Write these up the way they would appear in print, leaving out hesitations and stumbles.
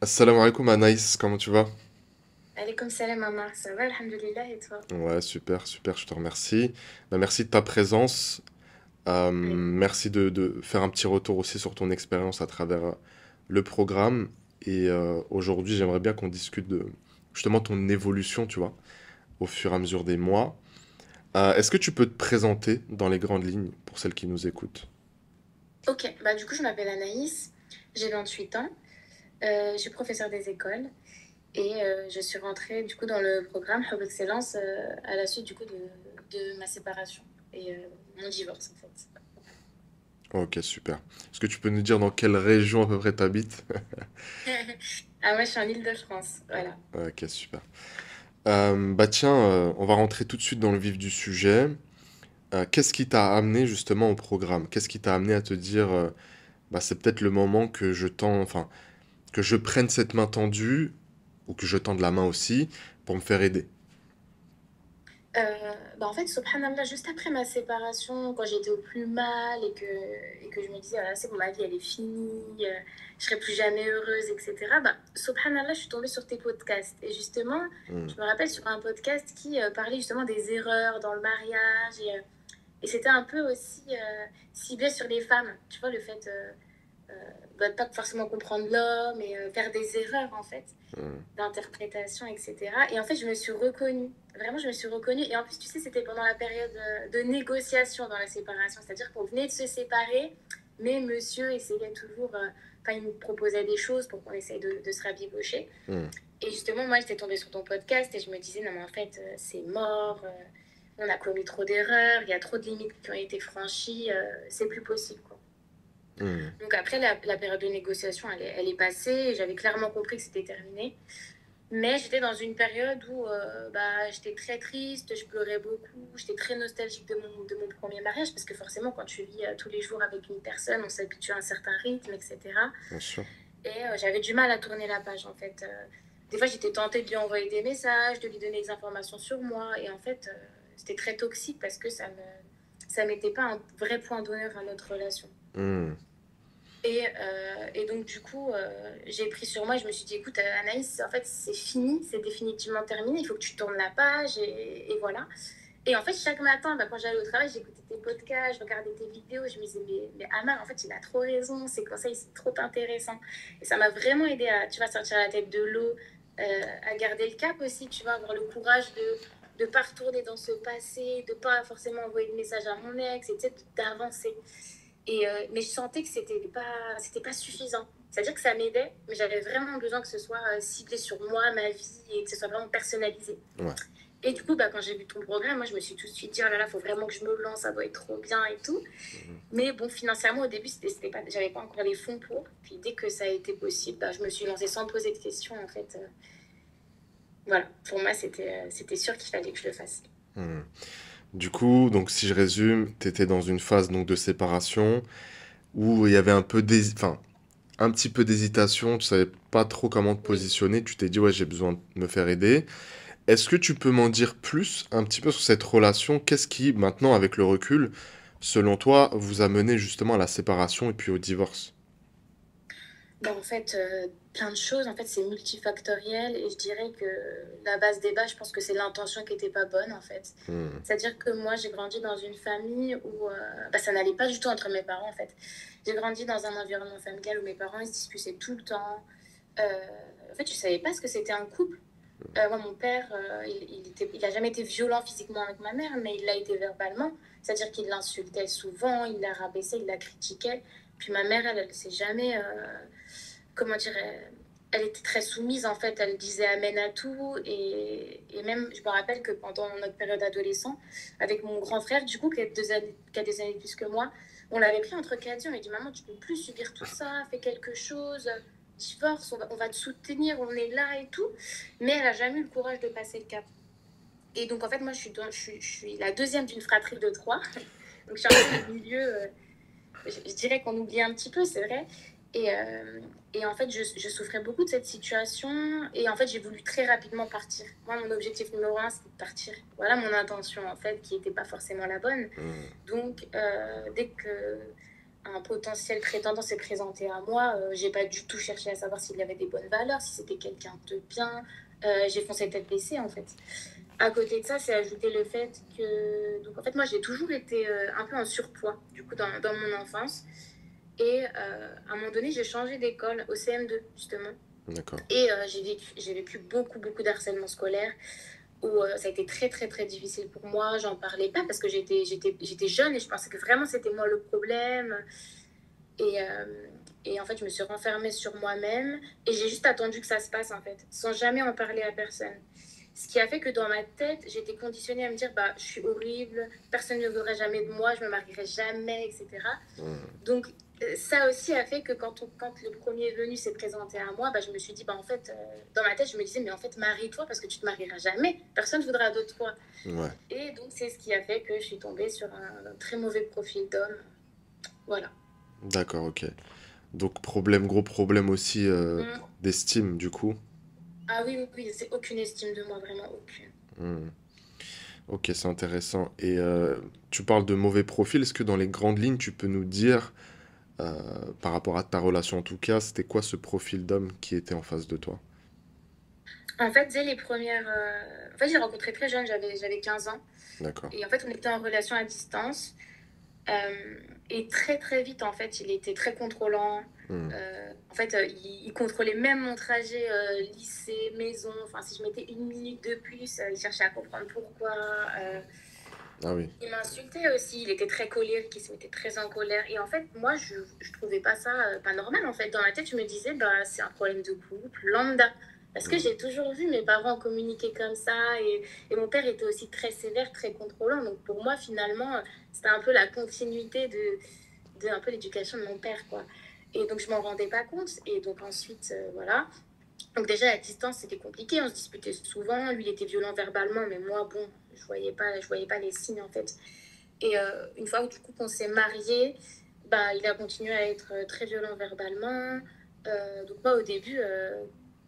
Assalamu alaikum Anaïs, comment tu vas? Alaikum salam Amar, ça va, alhamdoulilah, et toi? Ouais, super, super, je te remercie. Bah, merci de ta présence. Avec Merci de faire un petit retour aussi sur ton expérience à travers le programme. Et aujourd'hui, j'aimerais bien qu'on discute de justement ton évolution, tu vois, au fur et à mesure des mois. Est-ce que tu peux te présenter dans les grandes lignes pour celles qui nous écoutent? Ok, bah du coup, je m'appelle Anaïs, j'ai 28 ans, je suis professeure des écoles et je suis rentrée du coup dans le programme Hub Excellence à la suite du coup de ma séparation et mon divorce en fait. Ok, super. Est-ce que tu peux nous dire dans quelle région à peu près t'habites? Ah, moi je suis en Île-de-France, voilà. Ok, super. Bah tiens, on va rentrer tout de suite dans le vif du sujet. Qu'est-ce qui t'a amené justement au programme? Qu'est-ce qui t'a amené à te dire, bah, c'est peut-être le moment que enfin, que je prenne cette main tendue, ou que je tende la main aussi, pour me faire aider? Bah en fait, subhanallah, juste après ma séparation, quand j'étais au plus mal et que je me disais, ah, c'est bon, ma vie, elle est finie, je serai plus jamais heureuse, etc. Bah, subhanallah, je suis tombée sur tes podcasts. Et justement, Hmm, je me rappelle sur un podcast qui parlait justement des erreurs dans le mariage. Et c'était un peu aussi ciblé sur les femmes. Tu vois, le fait bah, de pas forcément comprendre l'homme et faire des erreurs, en fait hmm, d'interprétation, etc. Et en fait, je me suis reconnue. Vraiment, je me suis reconnue. Et en plus, tu sais, c'était pendant la période de négociation dans la séparation. C'est-à-dire qu'on venait de se séparer, mais monsieur essayait toujours... Enfin, il nous proposait des choses pour qu'on essaye de se rabibocher. hmm, Et justement, moi, j'étais tombée sur ton podcast et je me disais, non, mais en fait, c'est mort. On a commis trop d'erreurs. Il y a trop de limites qui ont été franchies. C'est plus possible, quoi. hmm. Donc après, la période de négociation, elle est passée. Et j'avais clairement compris que c'était terminé. Mais j'étais dans une période où bah, j'étais très triste, je pleurais beaucoup, j'étais très nostalgique de mon premier mariage, parce que forcément, quand tu vis tous les jours avec une personne, on s'habitue à un certain rythme, etc. Bien sûr. Et j'avais du mal à tourner la page, en fait. Des fois, j'étais tentée de lui envoyer des messages, de lui donner des informations sur moi, et en fait, c'était très toxique parce que ça mettait pas un vrai point d'honneur à notre relation. Hmm, Et donc, du coup, j'ai pris sur moi, je me suis dit, écoute, Anaïs, en fait, c'est fini, c'est définitivement terminé, il faut que tu tournes la page, et voilà. Et en fait, chaque matin, bah, quand j'allais au travail, j'écoutais tes podcasts, je regardais tes vidéos, je me disais, mais Amar, en fait, il a trop raison, ses conseils, c'est trop intéressant. Et ça m'a vraiment aidé à, tu vois, sortir la tête de l'eau, à garder le cap aussi, tu vois, avoir le courage de pas retourner dans ce passé, de pas forcément envoyer de message à mon ex, et tu sais, d'avancer. Mais je sentais que c'était pas suffisant. C'est-à-dire que ça m'aidait, mais j'avais vraiment besoin que ce soit ciblé sur moi, ma vie, et que ce soit vraiment personnalisé. ouais. Et du coup, bah, quand j'ai vu ton programme, moi, je me suis tout de suite dit, oh là là, il faut vraiment que je me lance, ça doit être trop bien et tout. Mais bon, financièrement, au début, c'était pas, j'avais pas encore les fonds pour. Puis dès que ça a été possible, bah, je me suis lancée sans poser de questions, en fait. Voilà, pour moi, c'était sûr qu'il fallait que je le fasse. Hmm. Du coup, donc si je résume, t'étais dans une phase donc de séparation où il y avait enfin, un petit peu d'hésitation, tu savais pas trop comment te Oui. positionner, tu t'es dit ouais, j'ai besoin de me faire aider. Est-ce que tu peux m'en dire plus un petit peu sur cette relation? Qu'est-ce qui, maintenant, avec le recul, selon toi, vous a mené justement à la séparation et puis au divorce? Bah, en fait, plein de choses. En fait, c'est multifactoriel et je dirais que la base des bases, je pense que c'est l'intention qui était pas bonne, en fait. Hmm, C'est-à-dire que moi, j'ai grandi dans une famille où bah, ça n'allait pas du tout entre mes parents, en fait. J'ai grandi dans un environnement familial où mes parents, ils se disputaient tout le temps. Euh, En fait, je savais pas ce que c'était un couple. Moi, mon père, il a jamais été violent physiquement avec ma mère, mais il l'a été verbalement. C'est-à-dire qu'il l'insultait souvent, il la rabaissait, il la critiquait. Puis ma mère, elle s'est jamais comment dire, elle était très soumise en fait, elle disait amen à tout et même je me rappelle que pendant notre période adolescent, avec mon grand frère du coup qui a des années plus que moi, on l'avait pris entre quatre yeux, on lui dit maman tu peux plus subir tout ça, fais quelque chose, divorce, on va te soutenir, on est là et tout, mais elle a jamais eu le courage de passer le cap. Et donc en fait moi je suis la deuxième d'une fratrie de trois, donc je suis un peu au milieu, je dirais qu'on oublie un petit peu, c'est vrai. Et, euh, et en fait, je souffrais beaucoup de cette situation. Et en fait, j'ai voulu très rapidement partir. Moi, mon objectif numéro un, c'était de partir. Voilà mon intention, en fait, qui n'était pas forcément la bonne. hmm, Donc, un potentiel prétendant s'est présenté à moi, j'ai pas du tout cherché à savoir s'il avait des bonnes valeurs, si c'était quelqu'un de bien. J'ai foncé tête baissée en fait. À côté de ça, c'est ajouté le fait que. Donc en fait, moi j'ai toujours été un peu en surpoids, du coup, dans mon enfance. Et à un moment donné, j'ai changé d'école au CM2, justement. D'accord. Et j'ai vécu beaucoup, beaucoup d'harcèlement scolaire où ça a été très, très, très difficile pour moi. J'en parlais pas parce que j'étais jeune et je pensais que vraiment c'était moi le problème. Et, euh, et en fait, je me suis renfermée sur moi-même et j'ai juste attendu que ça se passe, en fait, sans jamais en parler à personne. Ce qui a fait que dans ma tête, j'étais conditionnée à me dire, bah, je suis horrible, personne ne voudrait jamais de moi, je me marierai jamais, etc. Hmm. Donc, ça aussi a fait que quand le premier venu s'est présenté à moi, bah, je me suis dit, bah, en fait, dans ma tête, je me disais, mais en fait, marie-toi parce que tu te marieras jamais, personne ne voudra de toi. Ouais, Et donc, c'est ce qui a fait que je suis tombée sur un très mauvais profil d'homme. Voilà. d'accord, ok. Donc problème, gros problème aussi Mm. d'estime du coup. Ah oui, oui, oui, c'est aucune estime de moi, vraiment aucune. Hmm. Ok, c'est intéressant. Et tu parles de mauvais profil. Est-ce que dans les grandes lignes, tu peux nous dire, par rapport à ta relation en tout cas, c'était quoi ce profil d'homme qui était en face de toi? En fait, dès les premières. En fait, j'ai rencontré très jeune, j'avais 15 ans. D'accord. Et en fait, on était en relation à distance. Et très très vite, en fait, il était très contrôlant. Hmm. En fait, il contrôlait même mon trajet lycée, maison. Enfin, si je mettais une minute de plus, il cherchait à comprendre pourquoi. Euh, Ah oui. il m'insultait aussi, il était très colérique, il se mettait très en colère. Et en fait, moi, je trouvais pas ça pas normal. En fait, dans ma tête, je me disais, bah, c'est un problème de couple, lambda. Parce que Hmm. j'ai toujours vu mes parents communiquer comme ça. Et mon père était aussi très sévère, très contrôlant. Donc pour moi, finalement, c'était un peu la continuité de un peu l'éducation de mon père, quoi. Et donc je m'en rendais pas compte. Et donc ensuite, voilà. Donc déjà, à distance, c'était compliqué. On se disputait souvent. Lui, il était violent verbalement, mais moi, bon, je voyais pas les signes, en fait. Et une fois où du coup qu'on s'est mariés, bah, il a continué à être très violent verbalement. Donc moi au début,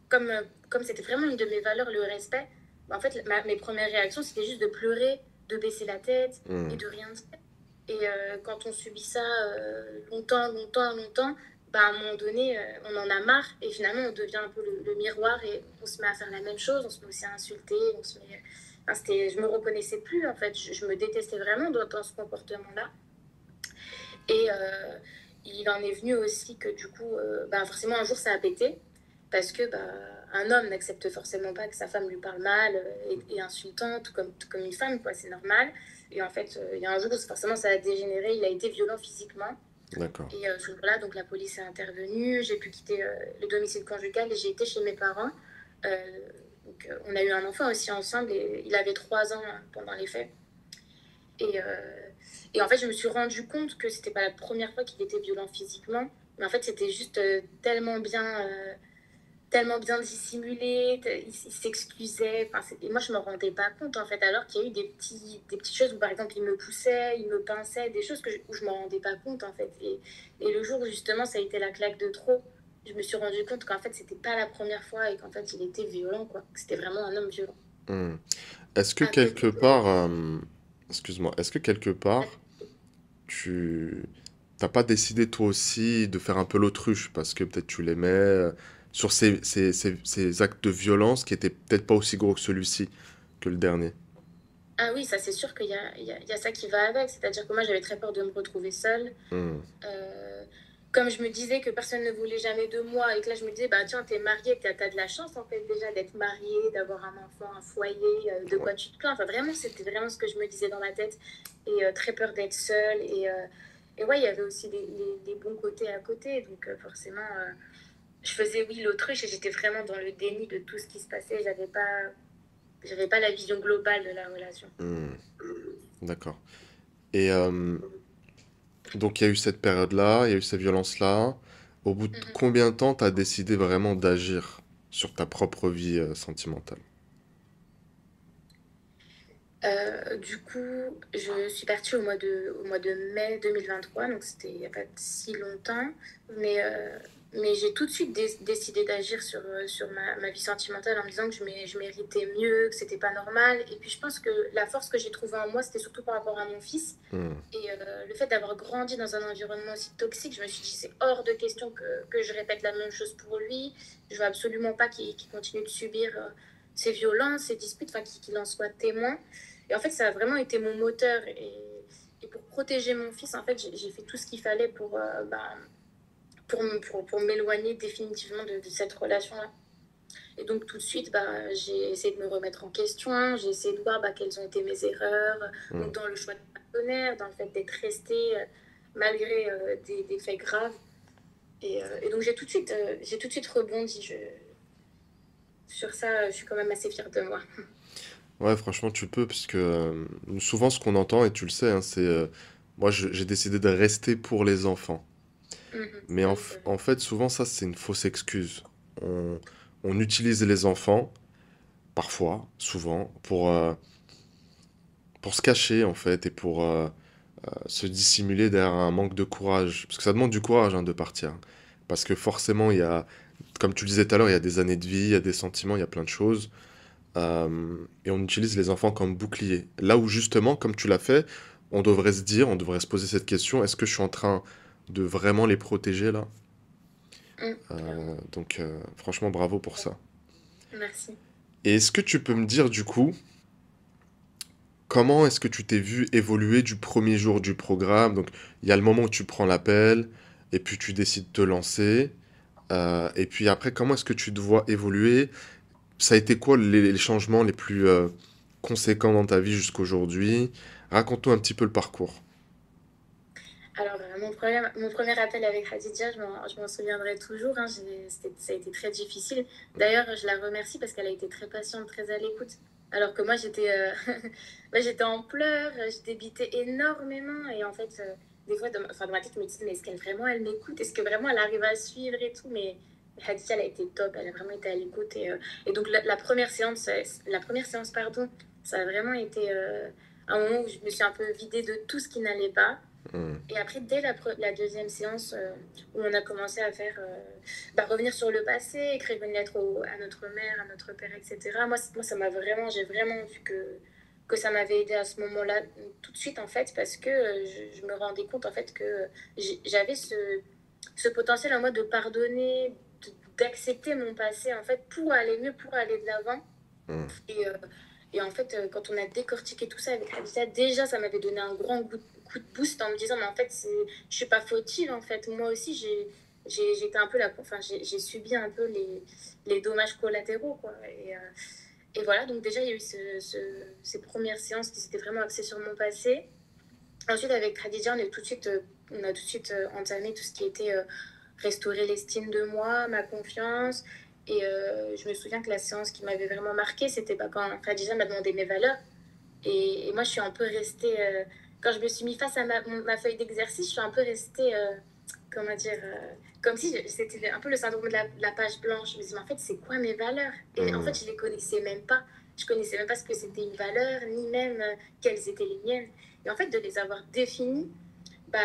comme comme c'était vraiment une de mes valeurs, le respect, bah, en fait mes premières réactions c'était juste de pleurer, de baisser la tête et Hmm. de rien dire. Et quand on subit ça longtemps, longtemps, longtemps, bah, à un moment donné, on en a marre et finalement on devient un peu le miroir et on se met à faire la même chose, on se met aussi à insulter, on se met enfin, je me reconnaissais plus en fait, je me détestais vraiment dans ce comportement-là. Et il en est venu aussi que du coup, bah, forcément un jour ça a pété parce que bah, un homme n'accepte forcément pas que sa femme lui parle mal et insultant, tout comme une femme, quoi, c'est normal. Et en fait, il y a un jour où forcément ça a dégénéré, il a été violent physiquement. D'accord. Et ce jour-là, donc la police est intervenue, j'ai pu quitter le domicile conjugal et j'ai été chez mes parents. Euh, donc, on a eu un enfant aussi ensemble et il avait 3 ans pendant les faits. Et, et en fait, je me suis rendu compte que c'était pas la première fois qu'il était violent physiquement, mais en fait, c'était juste tellement bien dissimulé, il s'excusait. Enfin, et moi, je me rendais pas compte en fait, alors qu'il y a eu des petites choses où par exemple, il me poussait, il me pinçait, des choses où je me rendais pas compte en fait. Et le jour où justement, ça a été la claque de trop, je me suis rendu compte qu'en fait, c'était pas la première fois et qu'en fait, il était violent, quoi. Que c'était vraiment un homme violent. Hmm. Est-ce que À côté quelque de. part, excuse-moi, est-ce que quelque part, tu t'as pas décidé toi aussi de faire un peu l'autruche parce que peut-être tu l'aimais sur ces actes de violence qui étaient peut-être pas aussi gros que celui-ci, que le dernier? Ah oui, ça c'est sûr qu'il y a ça qui va avec. C'est-à-dire que moi j'avais très peur de me retrouver seule. Hmm. Euh, Comme je me disais que personne ne voulait jamais de moi et que là je me disais, bah tiens, t'es mariée, t'as de la chance en fait déjà d'être mariée, d'avoir un enfant, un foyer, de Ouais. quoi tu te plains. Enfin vraiment, c'était vraiment ce que je me disais dans ma tête. Et très peur d'être seule. Et ouais, il y avait aussi les bons côtés à côté. Donc forcément, je faisais oui l'autruche et j'étais vraiment dans le déni de tout ce qui se passait. J'avais pas la vision globale de la relation. Hmm. D'accord. Et donc il y a eu cette période-là, il y a eu ces violences-là. Au bout de Mhm. combien de temps t'as décidé vraiment d'agir sur ta propre vie sentimentale? Du coup, je suis partie au mois de mai 2023, donc c'était il n'y a pas si longtemps. Mais Mais j'ai tout de suite décidé d'agir sur ma vie sentimentale en me disant que je méritais mieux, que c'était pas normal. Et puis je pense que la force que j'ai trouvée en moi, c'était surtout par rapport à mon fils. Hmm. Et le fait d'avoir grandi dans un environnement aussi toxique, je me suis dit, c'est hors de question que je répète la même chose pour lui. Je veux absolument pas qu'il continue de subir ces violences, ces disputes, enfin qu'il en soit témoin. Et en fait, ça a vraiment été mon moteur. Et pour protéger mon fils, en fait, j'ai fait tout ce qu'il fallait pour m'éloigner définitivement de cette relation-là. Et donc tout de suite, j'ai essayé de me remettre en question, j'ai essayé de voir quelles ont été mes erreurs, Hmm. donc dans le choix de partenaire, dans le fait d'être restée malgré des faits graves. Et donc j'ai tout de suite rebondi. Sur ça, je suis quand même assez fière de moi. Ouais, franchement, tu peux, parce que souvent ce qu'on entend, et tu le sais, hein, c'est moi j'ai décidé de rester pour les enfants. Mhm. Mais Oui, c'est vrai. en fait, souvent ça c'est une fausse excuse. On, on utilise les enfants, parfois, souvent, pour se cacher en fait, et pour se dissimuler derrière un manque de courage. Parce que ça demande du courage hein, de partir. Parce que forcément, il y a, comme tu le disais tout à l'heure, il y a des années de vie, il y a des sentiments, il y a plein de choses. Et on utilise les enfants comme bouclier. Là où justement, comme tu l'as fait, on devrait se poser cette question, est-ce que je suis en train de vraiment les protéger là? Clairement. Donc franchement, bravo pour ça. Merci. Et est-ce que tu peux me dire du coup, comment est-ce que tu t'es vu évoluer du premier jour du programme? Donc il y a le moment où tu prends l'appel, et puis tu décides de te lancer. Et puis après, comment est-ce que tu te vois évoluer? Ça a été quoi les changements les plus conséquents dans ta vie jusqu'aujourd'hui? Raconte-nous un petit peu le parcours. Alors, mon premier appel avec Khadija, je m'en souviendrai toujours. Hein, ça a été très difficile. D'ailleurs, je la remercie parce qu'elle a été très patiente, très à l'écoute. Alors que moi, j'étais en pleurs, je débitais énormément. Et en fait, des fois, dans ma tête, je me disais, mais est-ce qu'elle vraiment, elle m'écoute? Est-ce que vraiment, elle arrive à suivre et tout? Mais Khadija, elle a été top. Elle a vraiment été à l'écoute. Et donc, la première séance, pardon, ça a vraiment été un moment où je me suis un peu vidée de tout ce qui n'allait pas. Hmm. Et après, dès la deuxième séance où on a commencé à faire revenir sur le passé, écrire une lettre à notre mère, à notre père, etc. Moi ça m'a vraiment, j'ai vraiment vu que ça m'avait aidé à ce moment-là, tout de suite en fait, parce que je me rendais compte en fait que j'avais ce potentiel en moi de pardonner, d'accepter mon passé en fait pour aller mieux, pour aller de l'avant. Hmm. Et, euh, et en fait, quand on a décortiqué tout ça avec Habitat, déjà, ça m'avait donné un grand coup de boost en me disant, mais en fait, je suis pas fautive, en fait. Moi aussi, j'étais un peu enfin, j'ai subi un peu les dommages collatéraux, quoi. Et voilà, donc déjà, il y a eu ces premières séances qui s'étaient vraiment axées sur mon passé. Ensuite, avec Khadija, on a tout de suite entamé tout ce qui était restaurer l'estime de moi, ma confiance. Et je me souviens que la séance qui m'avait vraiment marquée, c'était quand Khadija m'a demandé mes valeurs. Et moi, je suis un peu restée. Quand je me suis mis face à ma feuille d'exercice, je suis un peu restée. Comment dire comme si c'était un peu le syndrome de la page blanche. Je me disais, mais en fait, c'est quoi mes valeurs? Et en Hmm. fait, je les connaissais même pas. Je connaissais même pas ce que c'était une valeur, ni même quelles étaient les miennes. Et en fait, de les avoir définies, bah,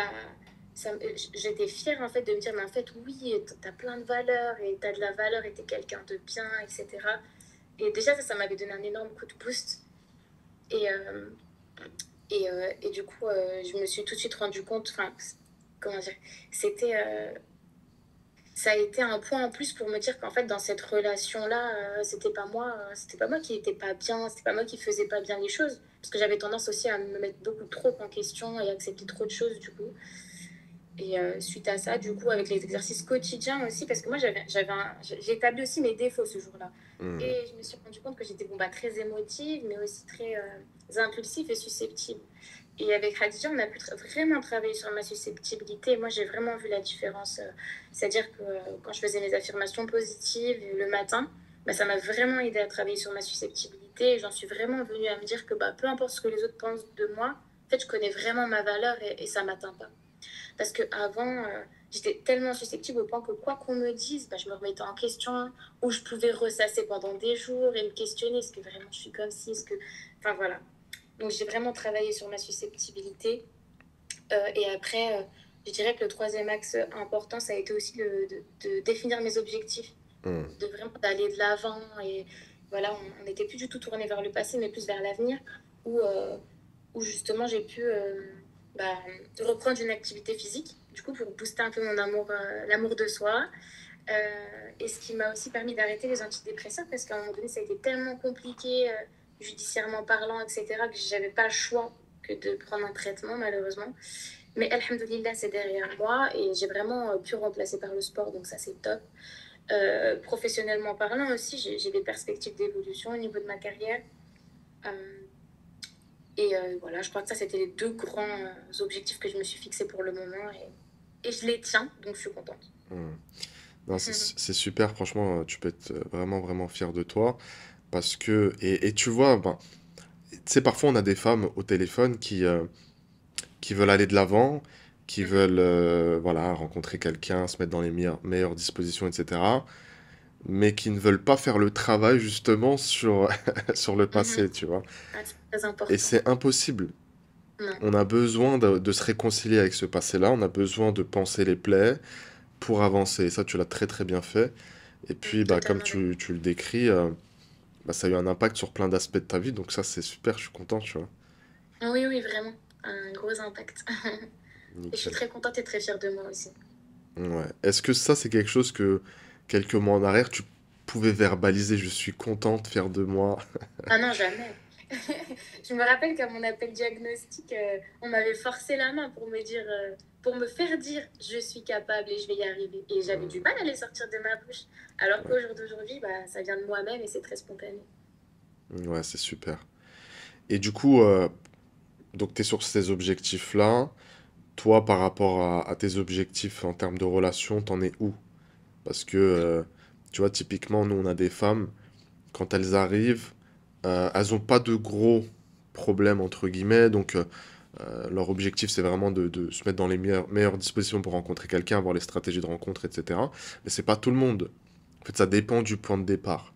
j'étais fière en fait de me dire, mais en fait, oui, t'as plein de valeurs et t'as de la valeur et t'es quelqu'un de bien, etc. Et déjà, ça m'avait donné un énorme coup de boost. Et, et du coup, je me suis tout de suite rendu compte, enfin, comment dire, c'était, ça a été un point en plus pour me dire qu'en fait, dans cette relation-là, c'était pas moi qui était pas bien, c'était pas moi qui faisais pas bien les choses. Parce que j'avais tendance aussi à me mettre beaucoup trop en question et accepter trop de choses, du coup. Et suite à ça, du coup, avec les exercices quotidiens aussi, parce que moi, j'ai établi aussi mes défauts ce jour-là. Hmm. Et je me suis rendu compte que j'étais très émotive, mais aussi très impulsive et susceptible. Et avec Khadija, on a pu vraiment travailler sur ma susceptibilité. Et moi, j'ai vraiment vu la différence. C'est-à-dire que quand je faisais mes affirmations positives le matin, ça m'a vraiment aidé à travailler sur ma susceptibilité. Et j'en suis vraiment venue à me dire que peu importe ce que les autres pensent de moi, en fait, je connais vraiment ma valeur et ça ne m'atteint pas. Parce qu'avant, j'étais tellement susceptible au point que quoi qu'on me dise, je me remettais en question, ou je pouvais ressasser pendant des jours et me questionner, est-ce que vraiment je suis comme ci, est-ce que... Enfin voilà. Donc j'ai vraiment travaillé sur ma susceptibilité. Et après, Je dirais que le troisième axe important, ça a été aussi de définir mes objectifs, Hmm. de vraiment d'aller de l'avant. Et voilà, on n'était plus du tout tourné vers le passé, mais plus vers l'avenir, où, euh, où justement j'ai pu bah, reprendre une activité physique, du coup, pour booster un peu mon amour, l'amour de soi. Et ce qui m'a aussi permis d'arrêter les antidépresseurs, parce qu'à un moment donné, ça a été tellement compliqué, judiciairement parlant, etc., que j'avais pas le choix que de prendre un traitement, malheureusement. Mais Alhamdoulilah, c'est derrière moi et j'ai vraiment pu remplacer par le sport, donc ça c'est top. Professionnellement parlant aussi, j'ai des perspectives d'évolution au niveau de ma carrière. Euh, voilà, je crois que ça c'était les deux grands objectifs que je me suis fixés pour le moment et je les tiens, donc je suis contente. Hmm. Non, c'est super, franchement, tu peux être vraiment, vraiment fier de toi. Parce que, et tu vois, ben, tu sais, parfois on a des femmes au téléphone qui veulent aller de l'avant, qui veulent voilà, rencontrer quelqu'un, se mettre dans les meilleures dispositions, etc. Mais qui ne veulent pas faire le travail justement sur, sur le passé, tu vois. Ah, c'est très Et important. c'est impossible. Non, On a besoin de se réconcilier avec ce passé-là, on a besoin de penser les plaies pour avancer. Et ça, tu l'as très très bien fait. Et puis, bah, comme totalement d'accord. tu le décris, bah, ça a eu un impact sur plein d'aspects de ta vie, donc ça, c'est super, je suis content, tu vois. Oui, oui, vraiment. Un gros impact. Et je suis Nickel. très contente et très fière de moi aussi. Ouais. Est-ce que ça, c'est quelque chose que, quelques mois en arrière, tu pouvais verbaliser, je suis contente, fière de moi? Ah non, jamais. Je me rappelle qu'à mon appel diagnostic, on m'avait forcé la main pour me dire, pour me faire dire je suis capable et je vais y arriver. Et j'avais du mal à les sortir de ma bouche. Alors qu'au jour d'aujourd'hui, bah, ça vient de moi-même et c'est très spontané. Ouais, c'est super. Et du coup, donc tu es sur ces objectifs-là. Toi, par rapport à tes objectifs en termes de relation, t'en es où? Parce que, tu vois, typiquement, nous, on a des femmes, quand elles arrivent, elles n'ont pas de gros problèmes, entre guillemets. Donc, leur objectif, c'est vraiment de se mettre dans les meilleures dispositions pour rencontrer quelqu'un, avoir les stratégies de rencontre, etc. Mais c'est pas tout le monde. En fait, ça dépend du point de départ.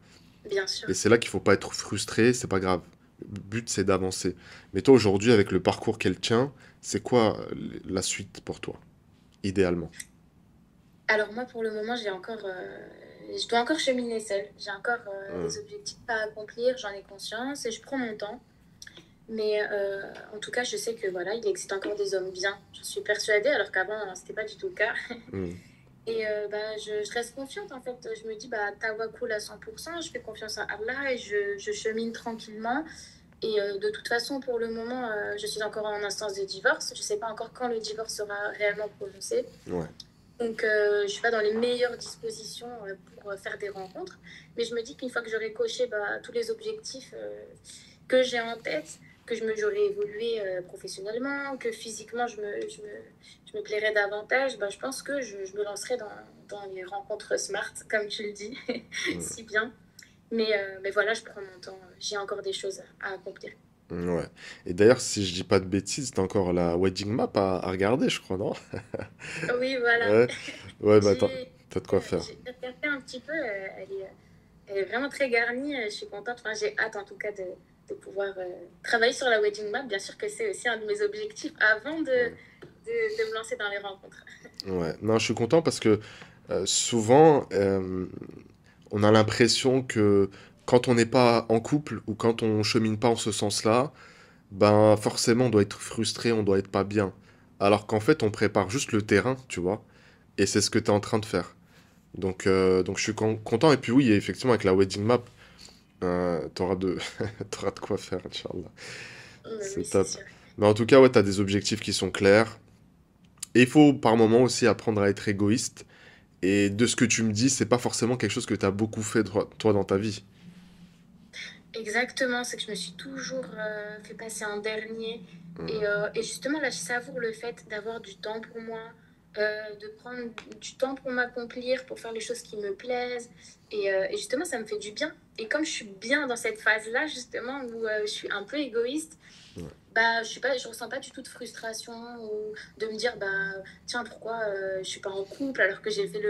Bien sûr. Et c'est là qu'il faut pas être frustré, c'est pas grave. Le but, c'est d'avancer. Mais toi, aujourd'hui, avec le parcours qu'elle tient, c'est quoi la suite pour toi, idéalement? Alors moi, pour le moment, je dois encore cheminer seule. J'ai encore Hmm. des objectifs à accomplir, j'en ai conscience et je prends mon temps. Mais en tout cas, je sais que voilà, il existe encore des hommes bien. Je suis persuadée, alors qu'avant, c'était pas du tout le cas. Hmm. Et bah, je reste confiante en fait. Je me dis, bah, ta cool à 100%, je fais confiance à Allah et je chemine tranquillement. Et de toute façon, pour le moment, je suis encore en instance de divorce. Je ne sais pas encore quand le divorce sera réellement prononcé. Ouais. Donc, je ne suis pas dans les meilleures dispositions pour faire des rencontres. Mais je me dis qu'une fois que j'aurai coché bah, tous les objectifs que j'ai en tête, que j'aurai évolué professionnellement, que physiquement je me plairais davantage, bah, je pense que je me lancerai dans les rencontres smart, comme tu le dis, Hmm. si bien. Mais voilà, je prends mon temps. J'ai encore des choses à accomplir. Ouais. Et d'ailleurs, si je dis pas de bêtises, t'as encore la wedding map à regarder, je crois, non? Oui, voilà. Ouais. Ouais, bah J'ai t'as de quoi faire. j'ai regardé un petit peu. Elle est vraiment très garnie. Je suis contente. Enfin, j'ai hâte en tout cas de pouvoir travailler sur la wedding map. Bien sûr que c'est aussi un de mes objectifs avant Ouais. de me lancer dans les rencontres. Ouais. Non, je suis content parce que souvent, on a l'impression que quand on n'est pas en couple ou quand on chemine pas en ce sens-là, ben forcément on doit être frustré, on doit être pas bien. Alors qu'en fait, on prépare juste le terrain, tu vois. Et c'est ce que tu es en train de faire. Donc je suis content. Et puis oui, effectivement, avec la wedding map, t'auras de... t'auras de quoi faire, Inch'Allah. Oui, C'est c'est top. sûr. Mais en tout cas, ouais, t'as des objectifs qui sont clairs. Et il faut par moment aussi apprendre à être égoïste. Et de ce que tu me dis, c'est pas forcément quelque chose que t'as beaucoup fait, toi, dans ta vie. Exactement, c'est que je me suis toujours fait passer en dernier. Hmm. Et justement, là, je savoure le fait d'avoir du temps pour moi, de prendre du temps pour m'accomplir, pour faire les choses qui me plaisent. Et justement, ça me fait du bien. Et comme je suis bien dans cette phase-là, justement, où je suis un peu égoïste, Ouais. bah, je ressens pas du tout de frustration ou de me dire, bah, tiens, pourquoi je suis pas en couple alors que j'ai fait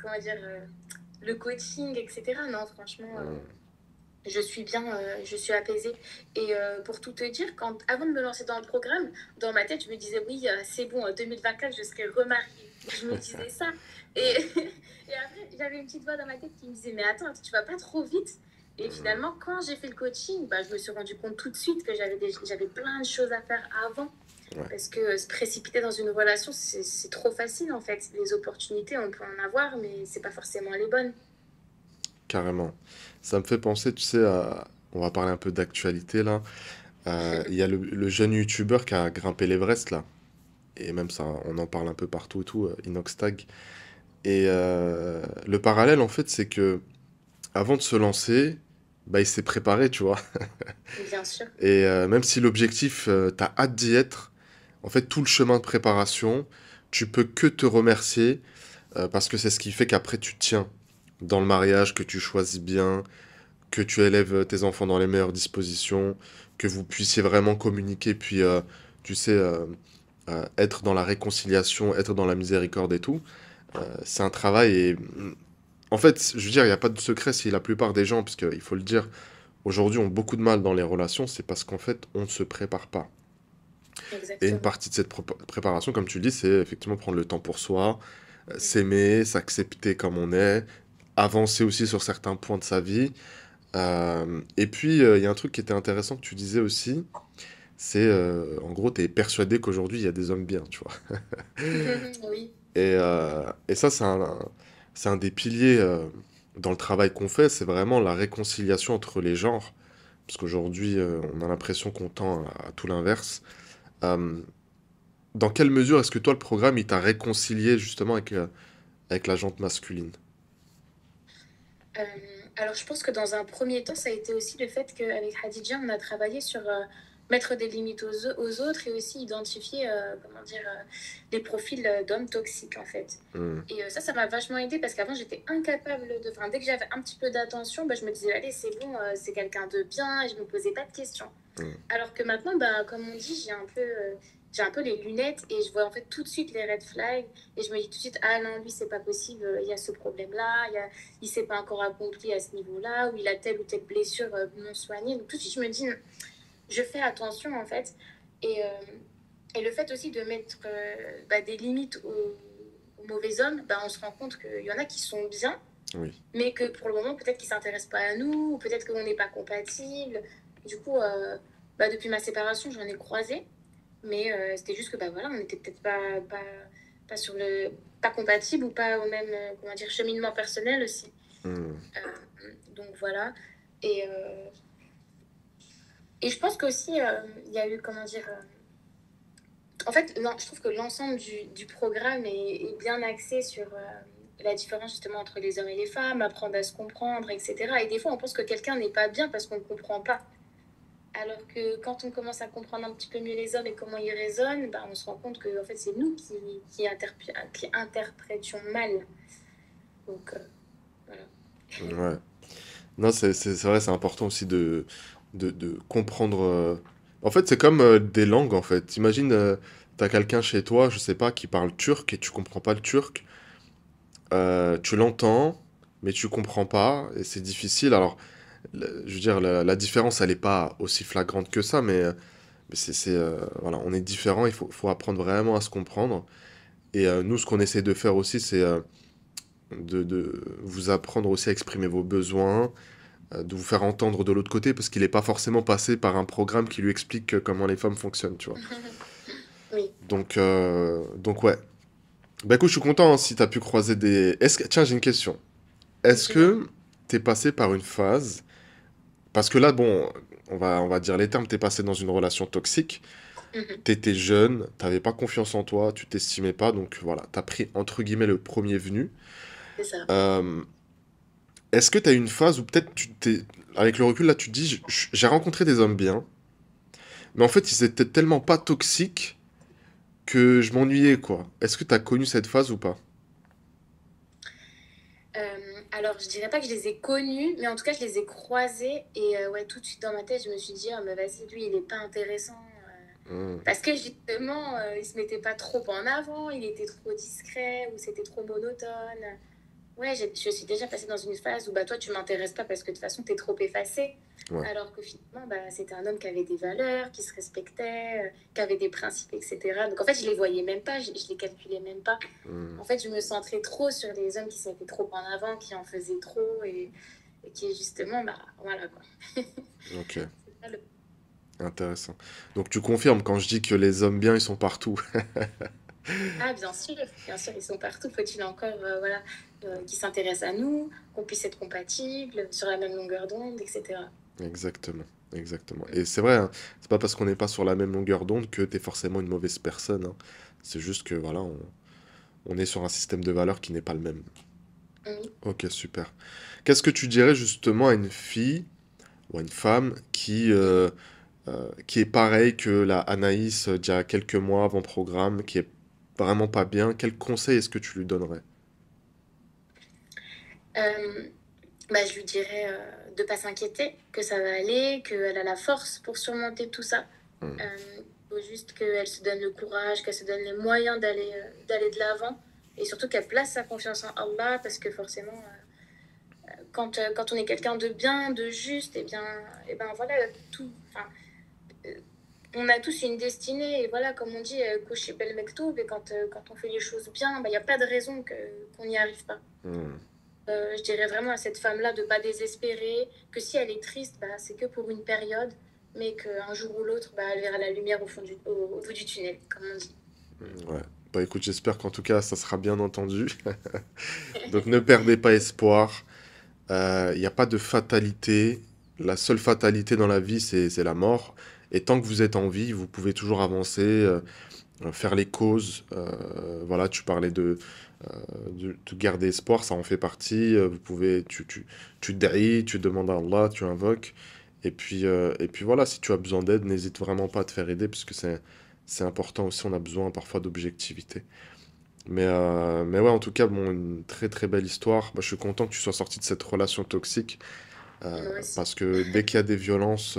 comment dire, le coaching, etc. Non, franchement. Hmm. je suis bien, je suis apaisée. Et pour tout te dire, avant de me lancer dans le programme, dans ma tête, je me disais, oui, c'est bon, en 2024, je serai remariée. Je me disais ça. Et, et après, j'avais une petite voix dans ma tête qui me disait, mais attends, tu vas pas trop vite. Et Hmm, finalement, quand j'ai fait le coaching, bah, je me suis rendu compte tout de suite que j'avais plein de choses à faire avant. ouais, Parce que se précipiter dans une relation, c'est trop facile en fait. Les opportunités, on peut en avoir, mais c'est pas forcément les bonnes. carrément. Ça me fait penser, tu sais, on va parler un peu d'actualité là. Il y a le jeune youtubeur qui a grimpé l'Everest là. Et même ça, on en parle un peu partout et tout, Inoxtag. Et le parallèle, en fait, c'est que avant de se lancer, bah, il s'est préparé, tu vois. Bien sûr. Et même si l'objectif, t'as hâte d'y être, en fait, tout le chemin de préparation, tu peux que te remercier parce que c'est ce qui fait qu'après, tu tiens dans le mariage, que tu choisis bien, que tu élèves tes enfants dans les meilleures dispositions, que vous puissiez vraiment communiquer, puis, tu sais, être dans la réconciliation, être dans la miséricorde et tout. C'est un travail et en fait, je veux dire, il n'y a pas de secret si la plupart des gens, parce qu'il faut le dire, aujourd'hui ont beaucoup de mal dans les relations, c'est parce qu'en fait, on ne se prépare pas. Et une Exactement. partie de cette préparation, comme tu le dis, c'est effectivement prendre le temps pour soi, s'aimer, s'accepter comme on est, avancer aussi sur certains points de sa vie. Et puis, il y a un truc qui était intéressant que tu disais aussi, c'est en gros, tu es persuadé qu'aujourd'hui, il y a des hommes bien, tu vois. Oui. Et ça, c'est un des piliers dans le travail qu'on fait, c'est vraiment la réconciliation entre les genres. Parce qu'aujourd'hui, on a l'impression qu'on tend à tout l'inverse. Euh, dans quelle mesure est-ce que toi, le programme, il t'a réconcilié justement avec la jante masculine? Euh, alors, je pense que dans un premier temps, ça a été aussi le fait qu'avec Khadija, on a travaillé sur mettre des limites aux autres et aussi identifier, comment dire, les profils d'hommes toxiques, en fait. Hmm, Et ça m'a vachement aidé parce qu'avant, j'étais incapable de. Enfin, dès que j'avais un petit peu d'attention, bah, je me disais, allez, c'est bon, c'est quelqu'un de bien et je me posais pas de questions. hmm, Alors que maintenant, bah, comme on dit, j'ai un peu les lunettes et je vois en fait tout de suite les red flags et je me dis tout de suite, ah non, lui, c'est pas possible, il y a ce problème-là, il s'est pas encore accompli à ce niveau-là, ou il a telle ou telle blessure non soignée. Donc tout de suite, je me dis, je fais attention en fait. Et, euh, et le fait aussi de mettre bah, des limites aux mauvais hommes, bah, on se rend compte qu'il y en a qui sont bien, oui. mais que pour le moment, peut-être qu'ils ne s'intéressent pas à nous, ou peut-être qu'on n'est pas compatible. Du coup, bah, depuis ma séparation, j'en ai croisé, mais c'était juste que bah, voilà, on n'était peut-être pas sur le pas compatible ou pas au même comment dire, cheminement personnel aussi. Hmm, Donc voilà. Et, et je pense qu'aussi, il y a eu, comment dire, en fait, non, je trouve que l'ensemble du programme est bien axé sur la différence justement entre les hommes et les femmes, apprendre à se comprendre, etc. Et des fois, on pense que quelqu'un n'est pas bien parce qu'on ne comprend pas. Alors que quand on commence à comprendre un petit peu mieux les hommes et comment ils raisonnent, bah, on se rend compte que en fait, c'est nous qui interprétions mal. Donc, voilà. ouais. Non, c'est vrai, c'est important aussi de comprendre. En fait, c'est comme des langues, en fait. Imagine, t'as quelqu'un chez toi, je sais pas, qui parle turc et tu comprends pas le turc. Tu l'entends, mais tu comprends pas, et c'est difficile. Alors, je veux dire, la différence, elle est pas aussi flagrante que ça, mais voilà, on est différents, faut apprendre vraiment à se comprendre. Et nous, ce qu'on essaie de faire aussi, c'est de vous apprendre aussi à exprimer vos besoins, de vous faire entendre de l'autre côté, parce qu'il n'est pas forcément passé par un programme qui lui explique comment les femmes fonctionnent, tu vois. Oui. Donc ouais. Bah écoute, je suis content hein, si t'as pu croiser des... Tiens, j'ai une question. Est-ce Dis-moi. que t'es passé par une phase... Parce que là, bon, on va dire les termes, t'es passé dans une relation toxique, Mhm. t'étais jeune, t'avais pas confiance en toi, tu t'estimais pas, donc voilà, t'as pris entre guillemets le premier venu. C'est ça. Euh, Est-ce que t'as eu une phase où peut-être avec le recul là, tu te dis, j'ai rencontré des hommes bien, mais en fait, ils étaient tellement pas toxiques que je m'ennuyais, quoi. Est-ce que t'as connu cette phase ou pas? Alors, je dirais pas que je les ai connus, mais en tout cas, je les ai croisés. Et ouais, tout de suite dans ma tête, je me suis dit, ah, mais vas-y, lui, il est pas intéressant. Hmm, Parce que justement, il se mettait pas trop en avant, il était trop discret, ou c'était trop monotone, Ouais, je suis déjà passée dans une phase où bah, toi, tu m'intéresses pas parce que de toute façon, tu es trop effacée. Ouais. Alors que finalement, bah, c'était un homme qui avait des valeurs, qui se respectait, qui avait des principes, etc. Donc en fait, je les voyais même pas, je les calculais même pas. Hmm. En fait, je me centrais trop sur les hommes qui se mettaient trop en avant, qui en faisaient trop et qui justement, bah voilà quoi. Ok, C'est ça le- intéressant. Donc tu confirmes quand je dis que les hommes bien, ils sont partout. Ah, bien sûr, ils sont partout. Faut-il encore, voilà, qu'ils s'intéressent à nous, qu'on puisse être compatibles, sur la même longueur d'onde, etc. Exactement, exactement. Et c'est vrai, hein, c'est pas parce qu'on n'est pas sur la même longueur d'onde que t'es forcément une mauvaise personne, hein. C'est juste que voilà, on est sur un système de valeurs qui n'est pas le même. Oui. Ok, super. Qu'est-ce que tu dirais justement à une fille ou à une femme qui est pareille que la Anaïs d'il y a quelques mois avant programme, qui est vraiment pas bien? Quel conseil est-ce que tu lui donnerais? Euh, Bah, je lui dirais de pas s'inquiéter, que ça va aller, qu'elle a la force pour surmonter tout ça. Hmm. Il faut juste qu'elle se donne le courage, qu'elle se donne les moyens d'aller de l'avant. Et surtout qu'elle place sa confiance en Allah, parce que forcément, quand on est quelqu'un de bien, de juste, et ben voilà, tout. Enfin, euh, on a tous une destinée, et voilà, comme on dit, Koshi Bel Mektoub, et quand on fait les choses bien, il n'y a pas de raison qu'on n'y arrive pas. Hmm. Je dirais vraiment à cette femme-là de ne pas désespérer, que si elle est triste, bah, c'est que pour une période, mais qu'un jour ou l'autre, bah, elle verra la lumière au bout du tunnel, comme on dit. Ouais. Bah écoute, j'espère qu'en tout cas, ça sera bien entendu. Donc ne perdez pas espoir. Il n'y a pas de fatalité. La seule fatalité dans la vie, c'est la mort. Et tant que vous êtes en vie, vous pouvez toujours avancer, faire les causes. Voilà, tu parlais de garder espoir, ça en fait partie. Vous pouvez, tu dailles, tu demandes à Allah, tu invoques. Et puis voilà, si tu as besoin d'aide, n'hésite vraiment pas à te faire aider, parce que c'est important aussi, on a besoin parfois d'objectivité. Mais ouais, en tout cas, bon, une très très belle histoire. Bah, je suis content que tu sois sorti de cette relation toxique. Moi aussi. Parce que dès qu'il y a des violences,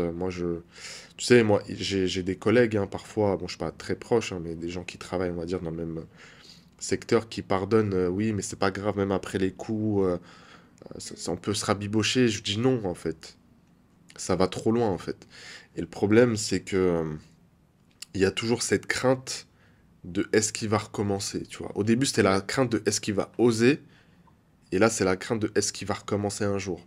tu sais, moi, j'ai des collègues, hein, parfois, bon, je suis pas très proche, hein, mais des gens qui travaillent, on va dire, dans le même secteur, qui pardonnent, oui, mais c'est pas grave, même après les coups, on peut se rabibocher. Je dis non, en fait. Ça va trop loin, en fait. Et le problème, c'est que, il y a toujours cette crainte de est-ce qu'il va recommencer, tu vois. Au début, c'était la crainte de est-ce qu'il va oser, et là, c'est la crainte de est-ce qu'il va recommencer un jour.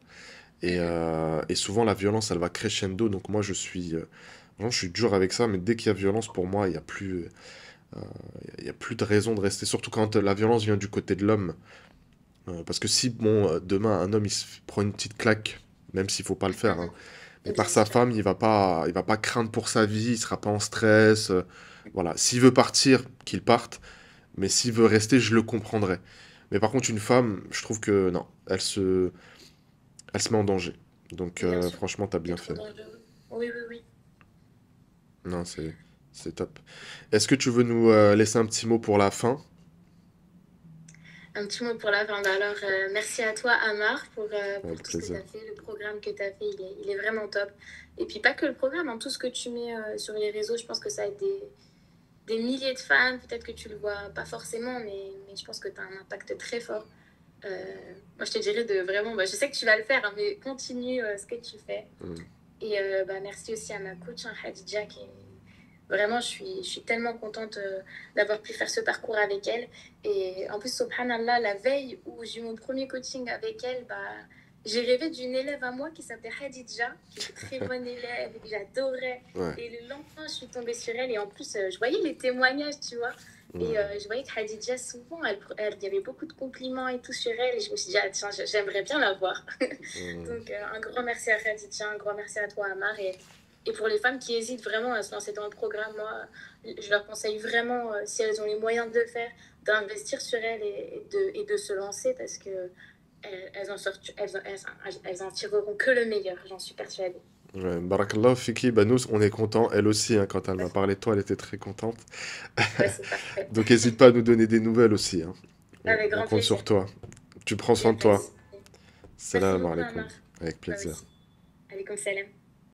Et souvent, la violence, elle va crescendo. Donc moi, vraiment, je suis dur avec ça, mais dès qu'il y a violence, pour moi, euh, il y a plus de raison de rester. Surtout quand la violence vient du côté de l'homme. Parce que si, bon, demain, un homme, il se prend une petite claque, même s'il faut pas le faire, hein, mais par Bien sa sûr. femme, il va pas craindre pour sa vie, il sera pas en stress. Voilà. S'il veut partir, qu'il parte. Mais s'il veut rester, je le comprendrai. Mais par contre, une femme, je trouve que non, elle se met en danger. Donc Bien sûr. franchement, t'as C'est bien trop fait. dangereux. Oui, oui, oui. Non, c'est top. Est-ce que tu veux nous laisser un petit mot pour la fin? Un petit mot pour la fin. Bah alors, merci à toi, Amar, Avec pour tout ce que tu plaisir. as fait. Le programme que tu as fait, il est vraiment top. Et puis, pas que le programme, hein, tout ce que tu mets sur les réseaux, je pense que ça aide des milliers de fans. Peut-être que tu le vois pas forcément, mais je pense que tu as un impact très fort. Moi, je te dirais de vraiment, bah, je sais que tu vas le faire, hein, mais continue ce que tu fais. Mm. Et bah, merci aussi à ma coach, hein, Khadija, qui est... Vraiment, je suis tellement contente d'avoir pu faire ce parcours avec elle. Et en plus, subhanallah, la veille où j'ai eu mon premier coaching avec elle, bah, j'ai rêvé d'une élève à moi qui s'appelait Khadija, qui était très bonne élève et que j'adorais. Ouais. Et le lendemain, je suis tombée sur elle et en plus, je voyais les témoignages, tu vois. Et Mm. je voyais que Khadija, souvent, il y avait beaucoup de compliments et tout sur elle. Et je me suis dit, ah, tiens, j'aimerais bien la voir. Mm. Donc, un grand merci à Khadija, un grand merci à toi, Amar. Et pour les femmes qui hésitent vraiment à se lancer dans le programme, moi, je leur conseille vraiment, si elles ont les moyens de le faire, d'investir sur elles et de se lancer parce que elles en tireront que le meilleur, j'en suis persuadée. Ouais, Barakallahu fiki, bah nous on est content, elle aussi, hein, quand elle m'a Ouais, parlé de toi, elle était très contente. ouais, c'est parfait. Donc n'hésite pas à nous donner des nouvelles aussi, hein. Avec On grand compte plaisir. sur toi. Tu prends Il n'y soin a de pas de toi. souci. Merci Salam beaucoup, alaikum. Amar. Avec Toi plaisir. aussi. Allez, comme salam.